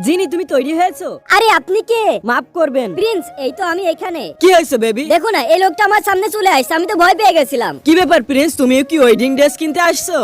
জিনি তুমি তৈরি হয়েছো? আরে আপনি কে? মাফ করবেন প্রিন্স, এই তো আমি এখানে। কি হয়েছে বেবি? দেখো না, এই লোকটা আমার সামনে চলে আসছে, আমি তো ভয় পেয়ে গেছিলাম। কি ব্যাপার প্রিন্স, তুমিও কি ওয়েডিং ড্রেস কিনতে আসছো?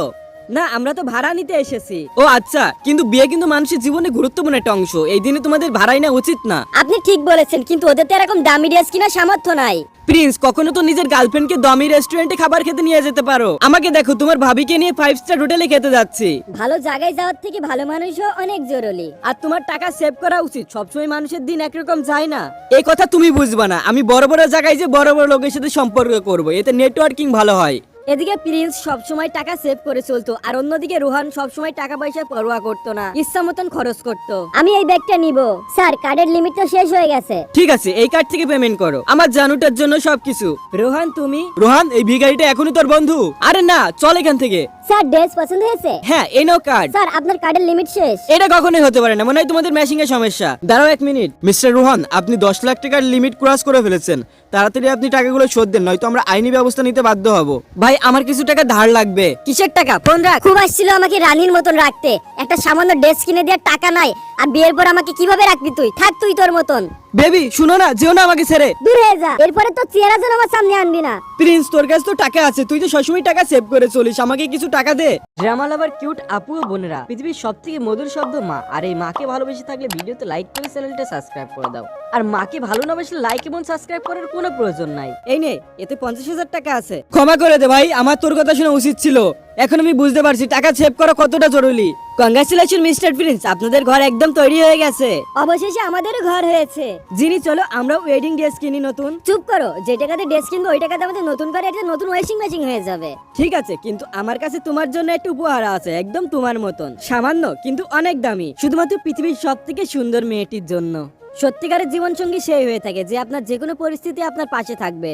না, আমরা তো ভাড়া নিতে এসেছি। ও আচ্ছা, কিন্তু বিয়ে কিন্তু মানুষের জীবনে গুরুত্বপূর্ণ একটা অংশ, এই দিনে তোমাদের ভাড়াই না উচিত না। আপনি ঠিক বলেছেন, কিন্তু ওদের তো এরকম দামি ড্রেস কিনা সামর্থ্য নাই। প্রিন্স, কখনো তো নিজের গার্লফ্রেন্ডকে দামি রেস্টুরেন্টে খাবার খেতে নিয়ে যেতে পারো। আমাকে দেখো, তোমার ভাবিকে নিয়ে 5 স্টার হোটেলে খেতে যাচ্ছি। ভালো জায়গায় যাওয়ার থেকে ভালো মানুষও অনেক জরুরি। আর তোমার টাকা সেভ করা উচিত, সবসময় মানুষের দিন একরকম যায় না। এই কথা তুমি বুঝবা না, আমি বড় বড় জায়গায় যে বড় বড় লোকের সাথে সম্পর্ক করব, এতে নেটওয়ার্কিং ভালো হয়। এদিকে প্রিন্স সবসময় টাকা সেভ করে চলতো, আর অন্যদিকে রোহান সবসময় টাকা পয়সা পরোয়া করতো না, ইচ্ছা মতন খরচ করতো। আমি এই ব্যাগটা নিব। স্যার, কার্ডের লিমিট তো শেষ হয়ে গেছে। ঠিক আছে, এই কার্ড থেকে পেমেন্ট করো, আমার জানুটার জন্য সবকিছু। রোহান তুমি? রোহান, এই ভিখারিটা এখনই তোর বন্ধু? আরে না, চল এখান থেকে। স্যার, ড্রেস পছন্দ হয়েছে? হ্যাঁ, এই নাও কার্ড। স্যার, আপনার কার্ডের লিমিট শেষ। এটা কখনোই হতে পারে না, মনে হয় তোমাদের ম্যাচিং এর সমস্যা। দাঁড়াও 1 মিনিট। মিস্টার রোহান, আপনি 10 লাখ টাকার লিমিট ক্রস করে ফেলেছেন, তাড়াতাড়ি আপনি টাকাগুলো শোধ দেন, নয়তো আমরা আইনি ব্যবস্থা নিতে বাধ্য হব। ভাই, আমার কিছু টাকা ধার লাগবে। কিসের টাকা? ফোন রাখ। খুব আসছিল আমাকে রানীর মতন রাখতে, একটা সামান্য ড্রেস কিনে দেওয়ার টাকা নাই, আর বিয়ের পর আমাকে কিভাবে রাখবি তুই? থাক তুই তোর মতন। বেবি শুনো না, যেও না আমাকে ছেড়ে। দূর হয়ে যা, এরপরে তো চেহারা যেন আমার সামনে আনবি না। প্রিন্স, তোর কাছে তো টাকা আছে, তুই তো সবসময় টাকা সেভ করে চলিস, আমাকে কিছু টাকা দে। ড্রামা লাভার কিউট আপু ও বোনেরা, পৃথিবীর সবথেকে মধুর শব্দ মা, আর এই মাকে ভালোবেসে থাকলে ভিডিওতে লাইক করে চ্যানেলটা সাবস্ক্রাইব করে দাও। আর মাকে ভালো না বাসলে লাইক এবং সাবস্ক্রাইব করার কোনো প্রয়োজন নাই। এই নে, এতে 50,000 টাকা আছে। ক্ষমা করে দে ভাই, আমার তোর কথা শোনা উচিত ছিল। এখন আমি বুঝতে পারছি টাকা সেভ করা কতটা জরুরি। কংগ্রাচুলেশন মিস্টার প্রিন্স, আপনাদের ঘর একদম তৈরি হয়ে গেছে। অবশেষে আমাদেরও ঘর হয়েছে। জিনি, চলো আমরা ওয়েডিং ড্রেস কিনি নতুন। চুপ করো, যে টাকাতে ড্রেস কিনবো ওই টাকাতে আমাদের নতুন করে একটা নতুন ওয়াশিং মেশিন হয়ে যাবে। ঠিক আছে, কিন্তু আমার কাছে তোমার জন্য একটা উপহার আছে, একদম তোমার মতন, সামান্য কিন্তু অনেক দামি, শুধুমাত্র পৃথিবীর সব থেকে সুন্দর মেয়েটির জন্য। সত্যিকারের জীবন সঙ্গী সেই হয়ে থাকে যে আপনার যে কোনো পরিস্থিতি আপনার পাশে থাকবে।